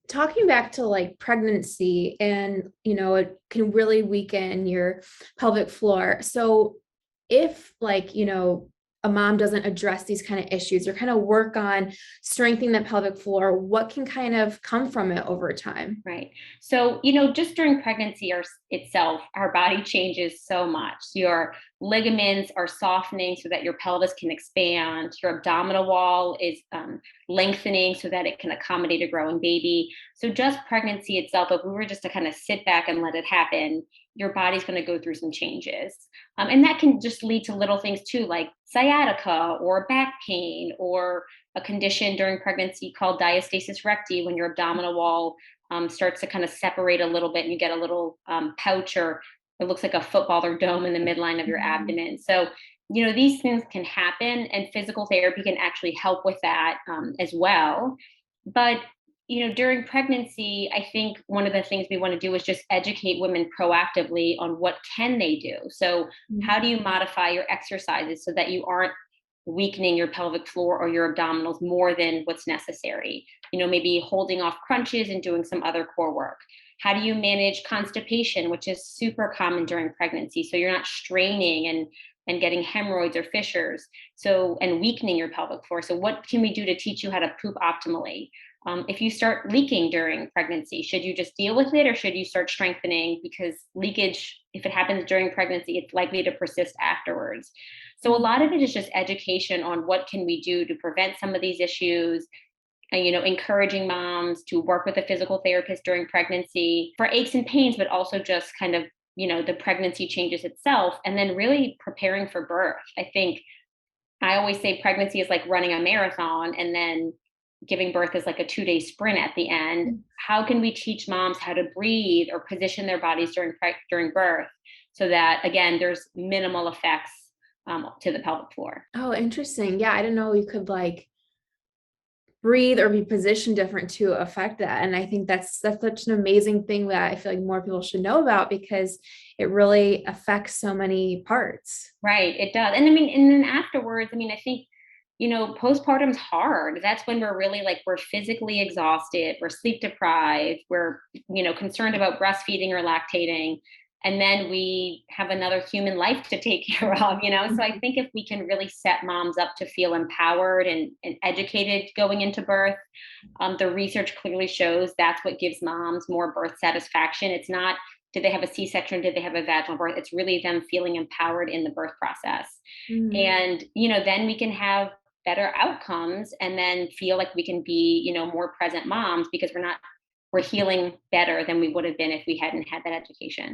talking back to like pregnancy and, it can really weaken your pelvic floor. So if like, a mom doesn't address these kind of issues or kind of work on strengthening that pelvic floor, what can kind of come from it over time? Right. So, just during pregnancy itself, our body changes so much. Your ligaments are softening so that your pelvis can expand. Your abdominal wall is lengthening so that it can accommodate a growing baby. So, just pregnancy itself, if we were just to kind of sit back and let it happen, your body's going to go through some changes. And that can just lead to little things too, like sciatica or back pain or a condition during pregnancy called diastasis recti, when your abdominal wall starts to kind of separate a little bit and you get a little pouch, or it looks like a football or dome in the midline of your Mhm. abdomen. So, these things can happen, and physical therapy can actually help with that as well. But, during pregnancy, I think one of the things we want to do is just educate women proactively on what can they do. So, how do you modify your exercises so that you aren't weakening your pelvic floor or your abdominals more than what's necessary? Maybe holding off crunches and doing some other core work. How do you manage constipation, which is super common during pregnancy? So you're not straining and getting hemorrhoids or fissures. So, and weakening your pelvic floor. So what can we do to teach you how to poop optimally? If you start leaking during pregnancy, should you just deal with it, or should you start strengthening? Because leakage, if it happens during pregnancy, it's likely to persist afterwards. So a Mhm. lot of it is just education on what can we do to prevent some of these issues, and encouraging moms to work with a physical therapist during pregnancy for aches and pains, but also just kind of the pregnancy changes itself, and then really preparing for birth. I think I always say pregnancy is like running a marathon, and then giving birth is like a 2-day sprint at the end. How can we teach moms how to breathe or position their bodies during birth, so that again there's minimal effects to the pelvic floor? Oh, interesting. Yeah, I didn't know you could like breathe or be positioned different to affect that. And I think that's such an amazing thing that I feel like more people should know about because it really affects so many parts. Right, it does. And I mean, and then afterwards, I mean, I think, postpartum's hard. That's when we're really like, we're physically exhausted, we're sleep deprived, we're, concerned about breastfeeding or lactating. And then we have another human life to take care of. So I Mhm. think if we can really set moms up to feel empowered and educated going into birth, the research clearly shows that's what gives moms more birth satisfaction. It's not, did they have a C-section? Did they have a vaginal birth? It's really them feeling empowered in the birth process. Mhm. And, then we can have better outcomes and then feel like we can be, more present moms, because we're healing better than we would have been if we hadn't had that education.